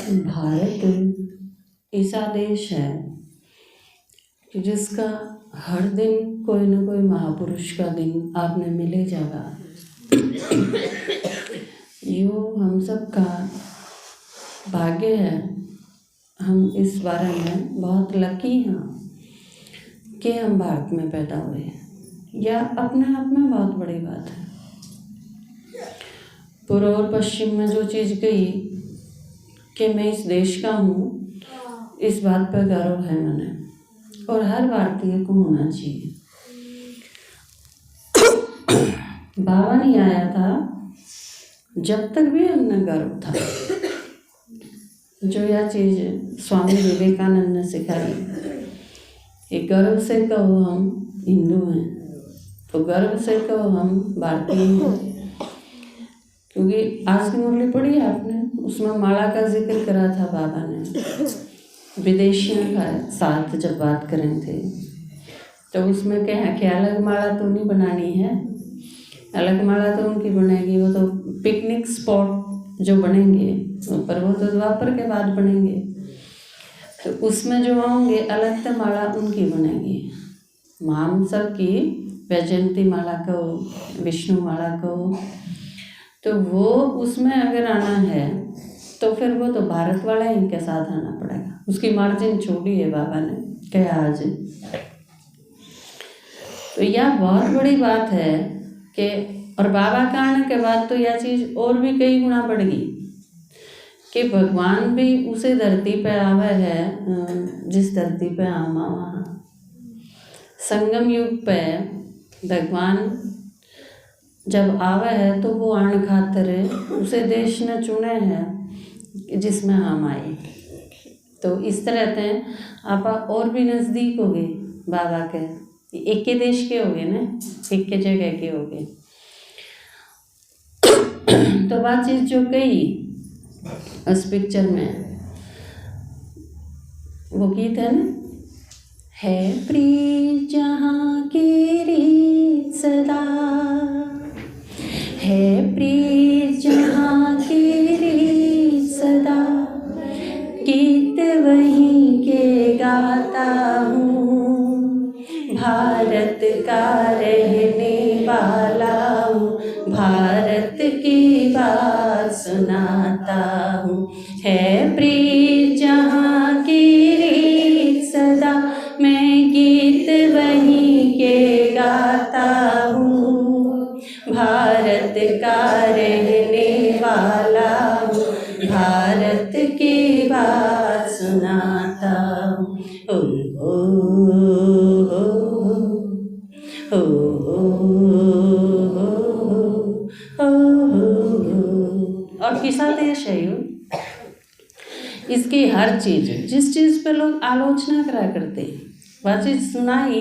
भारत ऐसा देश है कि जिसका हर दिन कोई ना कोई महापुरुष का दिन आपने मिले जाएगा। यो हम सब का भाग्य है। हम इस बारे में बहुत लकी हैं कि हम भारत में पैदा हुए हैं। यह अपने आप में बहुत बड़ी बात है। पूर्व और पश्चिम में जो चीज़ गई कि मैं इस देश का हूँ, इस बात पर गर्व है मैंने, और हर भारतीय को होना चाहिए। बाबा नहीं आया था जब तक भी हमने गर्व था। जो यह चीज़ स्वामी विवेकानंद ने सिखाई कि गर्व से कहो हम हिंदू हैं, तो गर्व से कहो हम भारतीय हैं। क्योंकि आज की मुरली पढ़ी आपने, उसमें माला का जिक्र करा था बाबा ने। विदेशियों का साथ जब बात कर रहे थे तो उसमें क्या है कि अलग माला तो नहीं बनानी है, अलग माला तो उनकी बनेगी, वो तो पिकनिक स्पॉट जो बनेंगे, पर वो तो द्वापर के बाद बनेंगे। तो उसमें जो होंगे अलग तो माला उनकी बनेगी। हम सब की वैजयंती माला कहो, विष्णु माला कहो, तो वो उसमें अगर आना है तो फिर वो तो भारत वाला ही इनके साथ आना पड़ेगा। उसकी मार्जिन छोड़ी है बाबा ने कहा आज। तो यह बहुत बड़ी बात है कि और बाबा के आने के बाद तो यह चीज़ और भी कई गुना बढ़ गई कि भगवान भी उसी धरती पे आवे है जिस धरती पे हम वहाँ संगम युग पे भगवान जब आवे है तो वो आने खातिर उसे देश ने चुने हैं जिसमें हम आए। तो इस तरह से आप और भी नज़दीक हो गए बाबा के, एक के देश के हो गए ना, एक के जगह के हो गए। तो बातचीत जो कही उस पिक्चर में वो गीत है ना, है प्रीत जहाँ की रीत सदा, है प्रीत जहाँ की रीत सदा, गीत वहीं के गाता हूँ, भारत का रहने वाला हूँ, भारत की बात सुनाता हूँ। है प्रीत जहाँ की रीत सदा, मैं गीत वहीं के गाता हूँ, भारत का रहने वाला हूँ, भारत की बात सुनाता हूँ। ओ और किसा देश है यो, इसकी हर चीज़, जिस चीज़ पे लोग आलोचना करा करते वह चीज़ सुनाई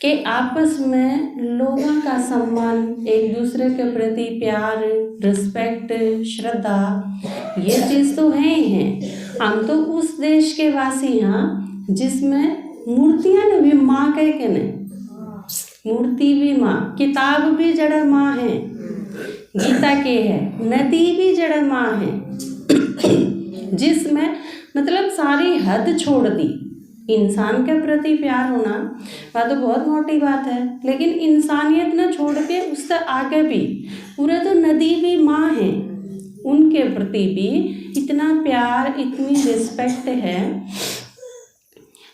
कि आपस में लोगों का सम्मान, एक दूसरे के प्रति प्यार, रिस्पेक्ट, श्रद्धा, ये चीज़ तो है ही है। हम तो उस देश के वासी हैं जिसमें मूर्तियाँ ने भी माँ कह के नहीं, मूर्ति भी माँ, किताब भी जड़ माँ है, गीता के है, नदी भी जड़ माँ है, जिसमें मतलब सारी हद छोड़ दी। इंसान के प्रति प्यार होना वह तो बहुत मोटी बात है, लेकिन इंसानियत न छोड़ के उससे आगे भी पूरे तो नदी भी माँ है, उनके प्रति भी इतना प्यार, इतनी रिस्पेक्ट है,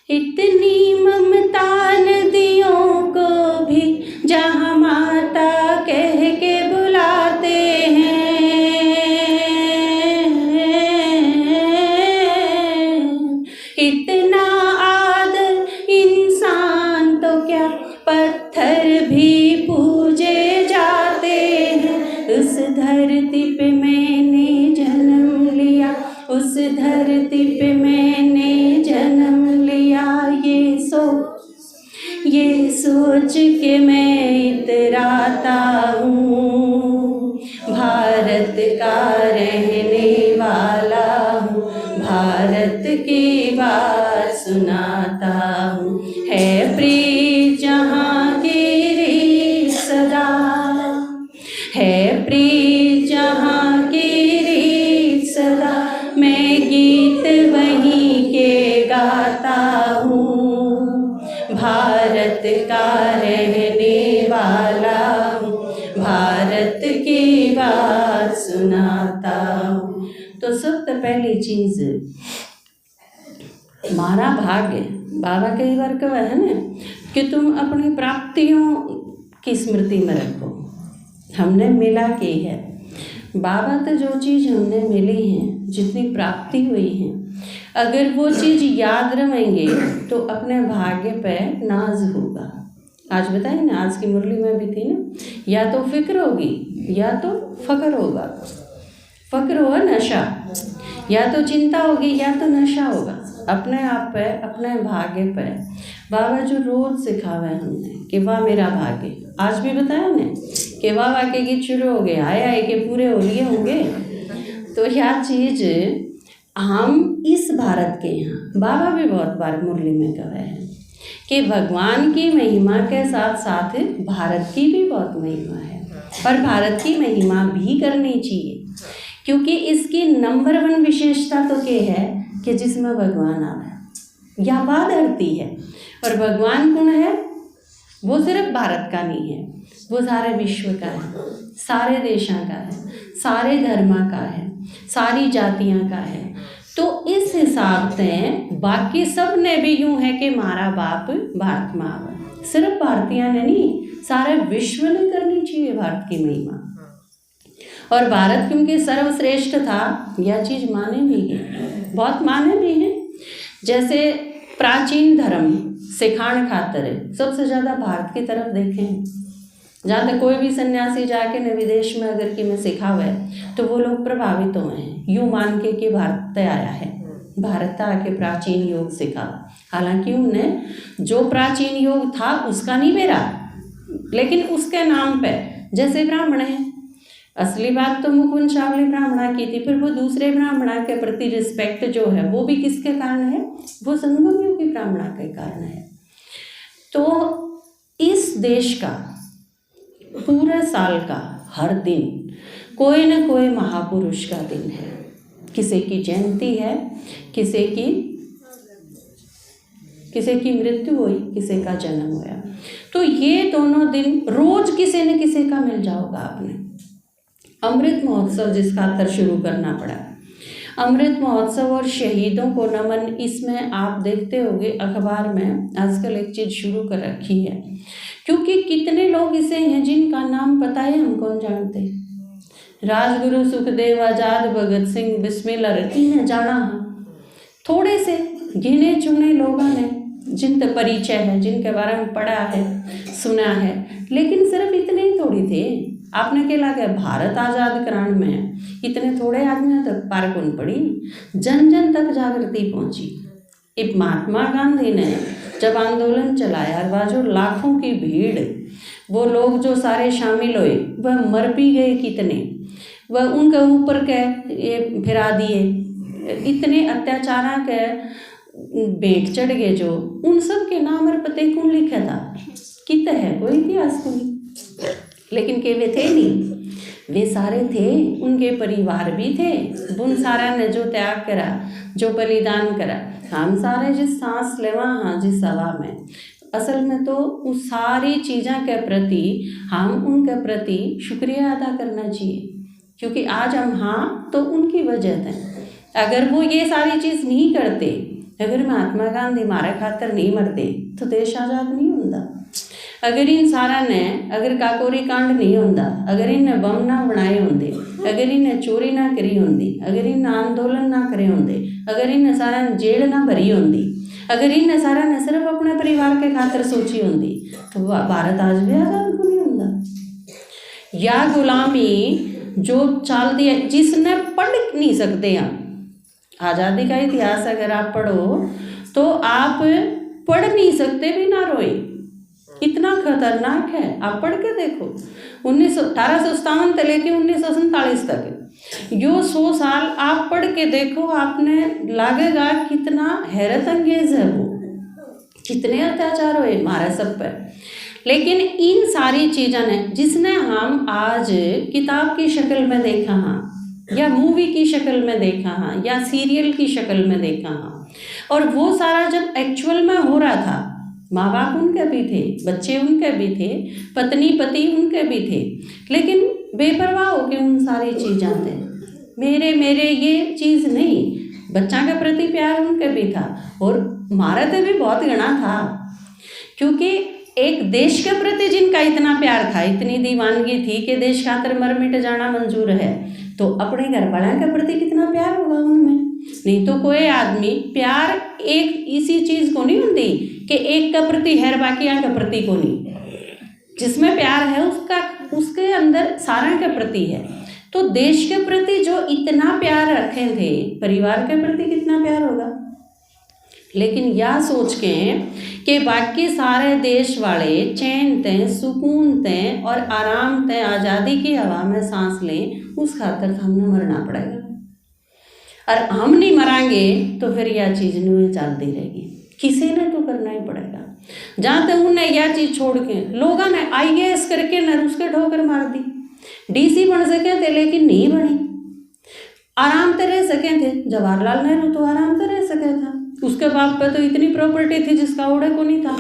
इतनी ममता नदियों को भी जहाँ माता कह के बुलाते हैं, इतना आदर इंसान तो क्या पत्थर भी पूजे जाते हैं। उस धरती पे मैंने जन्म लिया, उस धरती पे मैंने जन्म लिया, ये सोच के मैं इतराता हूँ, भारत का रहने वाला हूँ, भारत की बात सुनाता हूँ। है प्रीत जहाँ की रीत सदा, है प्रीत जहाँ की रीत सदा, मैं सुनाता हूँ। तो सबसे पहली चीज हमारा भाग्य, बाबा कई बार कहा है ना कि तुम अपनी प्राप्तियों की स्मृति में रखो, हमने मिला के है। बाबा तो जो चीज़ हमने मिली है, जितनी प्राप्ति हुई है, अगर वो चीज़ याद रखेंगे तो अपने भाग्य पे नाज होगा। आज बताइए ना, आज की मुरली में भी थी ना, या तो फिक्र होगी या तो फक्र होगा। फक्र होगा नशा, या तो चिंता होगी या तो नशा होगा। अपने आप पे, अपने भाग्य पे बाबा जो रोज सिखावे हमने कि वाह मेरा भाग्य, आज भी बताया ने कि वाह वाह के गीत शुरू हो गए, आए आए के पूरे हो लिए होंगे। तो यह चीज़ हम इस भारत के यहाँ, बाबा भी बहुत बार मुरली में कहे हैं कि भगवान की महिमा के साथ साथ भारत की भी बहुत महिमा है, और भारत की महिमा भी करनी चाहिए, क्योंकि इसकी नंबर 1 विशेषता तो क्या है कि जिसमें भगवान आवे या बात धरती है। और भगवान कौन है? वो सिर्फ भारत का नहीं है, वो सारे विश्व का है, सारे देशों का है, सारे धर्म का है, सारी जातियां का है। तो इस हिसाब से बाकी सब ने भी यूं है कि मारा बाप भारत में आवे, सिर्फ भारतीय ने नहीं, सारे विश्व ने करनी चाहिए भारत की महिमा। और भारत क्योंकि सर्वश्रेष्ठ था, यह चीज़ माने भी है, बहुत माने भी हैं। जैसे प्राचीन धर्म सिखाने खातर सबसे ज़्यादा भारत की तरफ देखें, जहाँ तक कोई भी सन्यासी जाके न विदेश में अगर कि में सिखावे तो वो लोग प्रभावित हुए हैं, यूँ मान के कि भारत आया है, भारत आके प्राचीन योग सिखा। हालांकि उनने जो प्राचीन योग था उसका नहीं बेरा, लेकिन उसके नाम पे जैसे ब्राह्मण है, असली बात तो मुकुंद शावली ब्राह्मणा की थी, फिर वो दूसरे ब्राह्मणा के प्रति रिस्पेक्ट जो है वो भी किसके कारण है? वो संगम योगी ब्राह्मणा के कारण है। तो इस देश का पूरे साल का हर दिन कोई न कोई महापुरुष का दिन है, किसी की जयंती है, किसी की मृत्यु हुई, किसी का जन्म हुआ। तो ये दोनों दिन रोज किसी न किसी का मिल जाओगा आपने। अमृत महोत्सव जिस खातर शुरू करना पड़ा, अमृत महोत्सव और शहीदों को नमन, इसमें आप देखते होंगे अखबार में आजकल एक चीज़ शुरू कर रखी है, क्योंकि कितने लोग ऐसे हैं जिनका नाम पता है हम कौन जानते। राजगुरु सुखदेव, आजाद, भगत सिंह, बिस्मिल्लाह इन्हें जाना है, थोड़े से गिने चुने लोगों ने जिनका परिचय है, जिनके बारे में पढ़ा है, सुना है, लेकिन सिर्फ इतने ही थोड़ी थे। आपने क्या लगा भारत आज़ाद कराने में इतने थोड़े आदमियों तक पारकुन पड़ी, जन जन तक जागृति पहुंची। एक महात्मा गांधी ने जब आंदोलन चलाया, वह जो लाखों की भीड़, वो लोग जो सारे शामिल हुए, वह मर भी गए कितने, वह उनके ऊपर के ये फिरा दिए, इतने अत्याचार के भेंट चढ़ गए, जो उन सब के नाम और पते कौन लिखा था? कित है कोई इतिहास को नहीं, लेकिन के वे थे नहीं, वे सारे थे, उनके परिवार भी थे, उन सारा ने जो त्याग करा, जो बलिदान करा, हम सारे जिस सांस लेवा हाँ जिस हवा में, असल में तो उस सारी चीज़ों के प्रति हम उनके प्रति शुक्रिया अदा करना चाहिए, क्योंकि आज हम हाँ तो उनकी वजह से। अगर वो ये सारी चीज़ नहीं करते, अगर महात्मा गांधी हमारे खातर नहीं मरते तो देश आज़ाद नहीं होता। अगर इन सारा ने, अगर काकोरी कांड नहीं होता, अगर इन्हें बम ना बनाए होंगे, अगर इन्हें चोरी ना करी होंगी, अगर इन्हें आंदोलन ना करे होंगे, अगर इन्हें सारा जेल ना भरी होंगी, अगर इन्हें सारा ने सिर्फ अपने परिवार के खातर सोची होंगी, तो भारत आज भी आज़ाद नहीं होता। या गुलामी जो चाल दिया, जिसने पढ़ नहीं सकते हम, आज़ादी का इतिहास अगर आप पढ़ो तो आप पढ़ नहीं सकते भी ना रोए, इतना खतरनाक है। आप पढ़ के देखो, 1857 से लेके 1947 तक यो 100 साल आप पढ़ के देखो, आपने लगेगा कितना हैरत अंगेज है वो, कितने अत्याचार हुए हमारे सब पर। लेकिन इन सारी चीज़ों ने, जिसने हम आज किताब की शक्ल में देखा हाँ, या मूवी की शक्ल में देखा हाँ, या सीरियल की शक्ल में देखा हाँ, और वो सारा जब एक्चुअल में हो रहा था, माँ बाप उनके भी थे, बच्चे उनके भी थे, पत्नी पति उनके भी थे, लेकिन बेपरवाह होके उन सारी चीज़ां थे, मेरे मेरे ये चीज़ नहीं। बच्चा के प्रति प्यार उनके भी था और हमारा तो भी बहुत गणा था, क्योंकि एक देश के प्रति जिनका इतना प्यार था, इतनी दीवानगी थी कि देश खातर मर मिट जाना मंजूर है, तो अपने घर वालों के प्रति कितना प्यार होगा उनमें। नहीं तो कोई आदमी प्यार एक इसी चीज़ को नहीं होती कि एक के प्रति है बाकी के प्रति को नहीं। जिसमें प्यार है उसके अंदर सारा के प्रति है। तो देश के प्रति जो इतना प्यार रखे थे, परिवार के प्रति कितना प्यार होगा। लेकिन यह सोच के कि बाकी सारे देश वाले चैन थे, सुकून थे और आराम थे, आज़ादी की हवा में सांस लें, उस खातर हमने मरना पड़ेगा। और हम नहीं मरांगे तो फिर यह चीज़ नहीं चलती रहेगी, किसी ने तो करना ही पड़ेगा। जहाँ तक उन्हें यह चीज़ छोड़ के लोगों ने IAS करके न उसके ठोकर मार दी। DC बन सके थे लेकिन नहीं बनी। आराम से रह सके थे, जवाहरलाल नेहरू तो आराम से रह सके था, उसके बाप पे तो इतनी प्रॉपर्टी थी जिसका ओढ़े को नहीं था,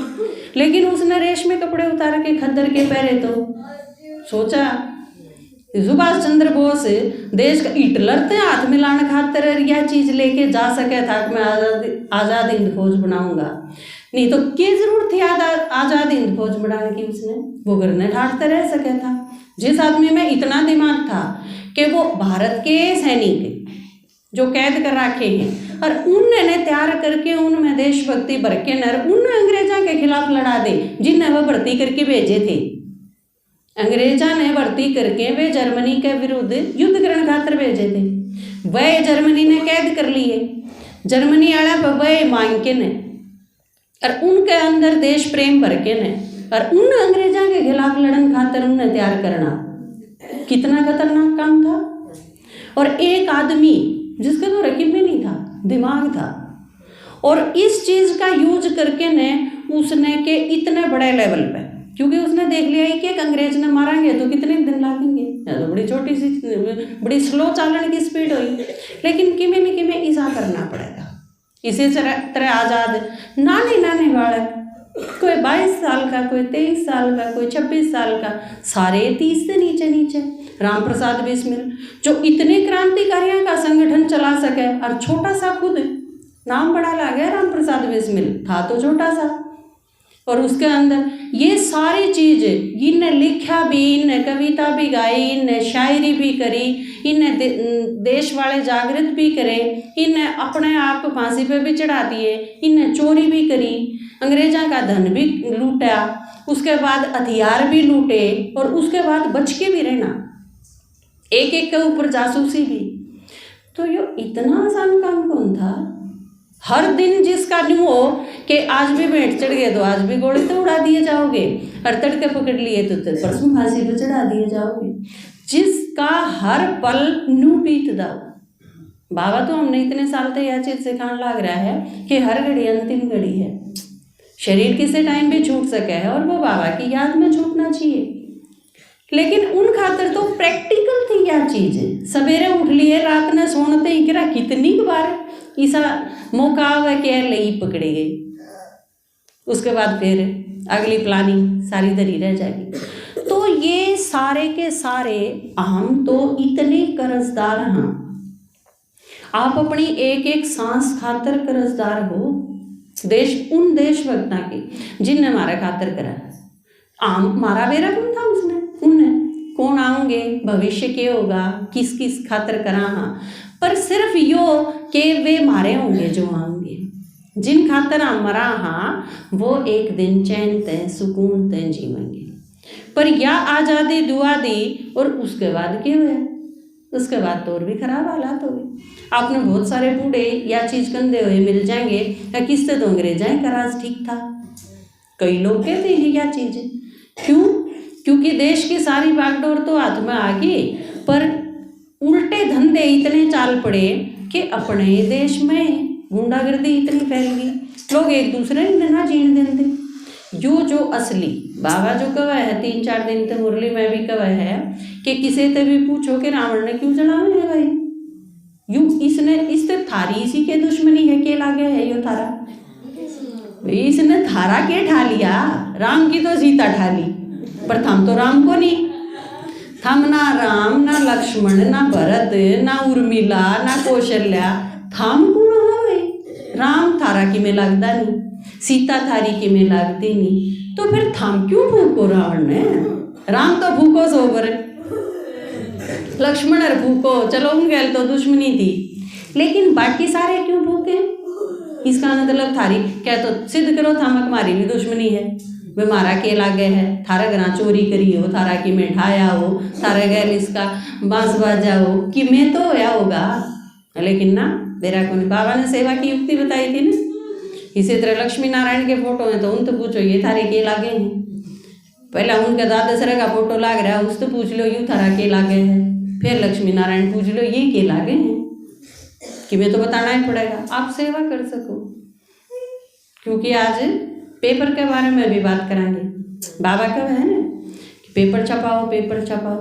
लेकिन उसने रेशमी कपड़े उतार के खद्दर के पहरे। तो सोचा सुभाष चंद्र बोस देश का हिटलर थे हाथ मिलाने खातर यह चीज़ लेके जा सके था कि मैं आज़ाद हिंद फौज बनाऊंगा। नहीं तो क्या जरूरत थी आज़ाद हिंद फौज बनाने की, उसने वो गरने ठाटते रह सके था। जिस आदमी में इतना दिमाग था कि वो भारत के सैनिक जो कैद कर रखे हैं और उन्होंने तैयार करके उनमें देशभक्ति भर के नर उन अंग्रेजों के खिलाफ लड़ा दे जिन्हें वह भर्ती करके भेजे थे। अंग्रेजा ने भर्ती करके वे जर्मनी के विरुद्ध युद्ध करने खातर भेजे थे, वह जर्मनी ने कैद कर लिए। जर्मनी वाला वह मांग के ने और उनके अंदर देश प्रेम भर के ने और उन अंग्रेजा के खिलाफ लड़न खातर उन्हें तैयार करना कितना खतरनाक काम था। और एक आदमी जिसका तो रकीब में नहीं था, दिमाग था, और इस चीज़ का यूज करके ने उसने के इतने बड़े लेवल पे, क्योंकि उसने देख लिया है कि एक अंग्रेज ने मारेंगे तो कितने दिन लागेंगे, तो बड़ी छोटी सी बड़ी स्लो चालन की स्पीड हुई, लेकिन किमें न किमें ऐसा करना पड़ेगा। इसी तरह आज़ाद नाने बालक, कोई 22 साल का, कोई 23 साल का, कोई 26 साल का, सारे 30 से नीचे राम प्रसाद बिस्मिल जो इतने क्रांतिकारियों का संगठन चला सके, और छोटा सा खुद नाम बड़ा ला गया राम प्रसाद बिस्मिल, था तो छोटा सा, और उसके अंदर ये सारी चीज़ इनने लिखा भी, इनने कविता भी गाई, इनने शायरी भी करी, इनने देश वाले जागृत भी करे, इनने अपने आप को फांसी पे भी चढ़ा दिए, इनने चोरी भी करी, अंग्रेज़ों का धन भी लूटा, उसके बाद हथियार भी लूटे, और उसके बाद बच के भी रहना, एक एक के ऊपर जासूसी भी। तो ये इतना आसान काम कौन था। हर दिन जिसका न्यू हो कि आज भी भेंट चढ़ गए तो आज भी गोली तो उड़ा दिए जाओगे, और तड़के पकड़ लिए तो परसों फांसी पे चढ़ा दिए जाओगे, जिसका हर पल न्यू बीत दाओ। बाबा तो हमने इतने साल तक यह चीज़ सिखाने लग रहा है कि हर घड़ी अंतिम घड़ी है, शरीर किसी टाइम भी छूट सके है, और वो बाबा की याद में छूटना चाहिए। लेकिन उन खातर तो प्रैक्टिकल थी यह चीज़। सवेरे उठ लिए, रात ने सोने ही करा, कितनी बार ऐसा मौका हुआ कि ले पकड़े गए, उसके बाद फिर अगली प्लानिंग सारी धरी रह जाएगी। तो ये सारे के सारे हम तो इतने कर्जदार हैं, आप अपनी एक एक सांस खातर कर्जदार हो उन देशभक्ता की जिनने हमारा खातर करा। मारा बेरा कौन था उसने, उन्हें कौन आऊँगे, भविष्य के होगा, किस किस खातर करा, हाँ, पर सिर्फ यो कि वे मारे होंगे जो आएंगे, जिन खातर हम मरा, हाँ, वो एक दिन चैन तय सुकून तय जीवेंगे। पर यह आज़ादी दुआ दी, और उसके बाद क्या हुआ, उसके बाद तो और भी खराब हालात हो गए। आपने बहुत सारे बूढ़े या चीज़ कंधे हुए मिल जाएंगे, या किससे तो अंग्रेजाएं का राज ठीक था, कई लोग कहते हैं यह चीज़। क्यों? क्योंकि देश की सारी बागडोर तो हाथ में आ गई, पर उल्टे धंधे इतने चाल पड़े कि अपने देश में गुंडागर्दी इतनी फैल गई, लोग एक दूसरे ने ना जीने देते। जो असली बाबा जो कवा है 3-4 दिन तक मुरली में भी कवा है कि किसी से भी पूछो कि रावण ने क्यों जलावे है भाई, यूं इसने थारी इसी के दुश्मनी है के लागे है यो थारा, इसने थारा के ठा लिया, राम की तो सीता ठा ली, पर थम तो राम को नहीं। थम ना राम ना लक्ष्मण ना भरत ना उर्मिला ना कौशल्या, थम कौन हो गए? राम थारा की में लगता नहीं, सीता थारी की में लगती नहीं, तो फिर थम क्यों भूखो? रावण ने राम तो भूखो सोबर, लक्ष्मण और भूखो, चलो उनके तो दुश्मनी थी, लेकिन बाकी सारे क्यों भूखे? इसका मतलब थारी क्या तो सिद्ध करो थमक मारी भी दुश्मनी है, वे मारा के लागे है, थारा घर चोरी करी हो, थारा की में ठाया हो, थारा गैल इसका बांस बाजा हो कि मैं तो होया होगा, लेकिन ना मेरा कौन। बाबा ने सेवा की युक्ति बताई थी ना। इसी तरह लक्ष्मी नारायण के फोटो हैं तो उन तो पूछो ये थारे के लागे हैं, पहला उनका दादा सर का फोटो लाग रहा है उससे पूछ लो यू थारा के लागे है, फिर लक्ष्मी नारायण पूछ लो ये के लागे हैं, कि मैं तो बताना ही पड़ेगा आप सेवा कर सको। क्योंकि आज पेपर के बारे में भी बात करेंगे। बाबा का है ना कि पेपर छपाओ, पेपर छपाओ,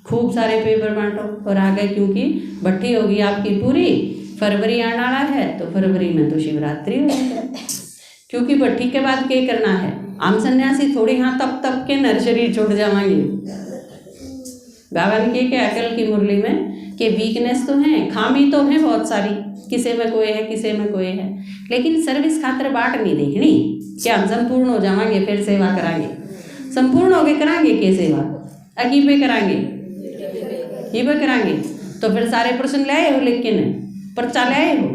खूब सारे पेपर बांटो और आगे, क्योंकि भट्टी होगी आपकी पूरी, फरवरी आने वाला है तो फरवरी में तो शिवरात्रि होगी, क्योंकि भट्टी के बाद क्या करना है। आम सन्यासी थोड़ी हाँ तप तप के नर्सरी छोड़ जाएंगे। बाबा ने के अकल की मुरली में कि वीकनेस तो है, खामी तो है बहुत सारी, किसी में कोई है किसी में कोई है, लेकिन सर्विस खातर बाट नहीं देखनी कि हम संपूर्ण हो जाएंगे फिर सेवा करांगे। संपूर्ण हो गए करांगे के सेवा अकी पे करांगे, ये पे करांगे, तो फिर सारे प्रश्न ले आए हो, लेकिन पर्चा ले आए हो,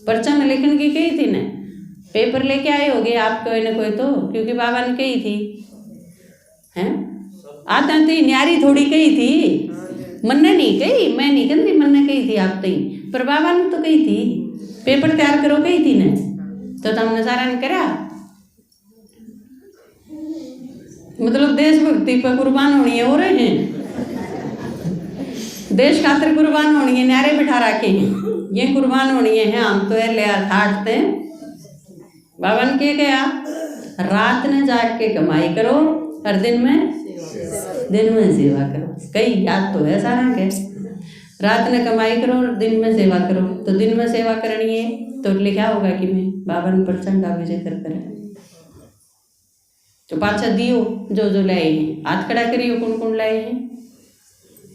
पर्चा में लिखने की कही थी न, पेपर लेके आए होगे आप कोई न कोई तो, क्योंकि बाबा ने कही थी हैं आता तो न्यारी थोड़ी कही थी, मन ने नहीं कही, मैं नहीं कहती मन ने कही थी आप तो, पर बाबा ने तो कही थी पेपर तैयार करो कही थी न, तो तुमने सारा ने करा। मतलब देशभक्ति पर कुर्बान होनी है, हो रहे हैं देश खातिर कुर्बान होनी है, न्यारे बिठा रखे हैं ये कुर्बान होनी है, हम तो ले ठाटते बाबा ने क्या कहा, रात ने जाग के कमाई करो और दिन में सेवा करो। कई याद तो है सारा के, रात ने कमाई करो और दिन में सेवा करो, तो दिन में सेवा करनी है तो लिखा होगा कि मैं बाबा ने परचम का विजय कर तो पाछा दियो जो जो लाए हैं, हाथ खड़ा करियो कौन कौन लाए हैं।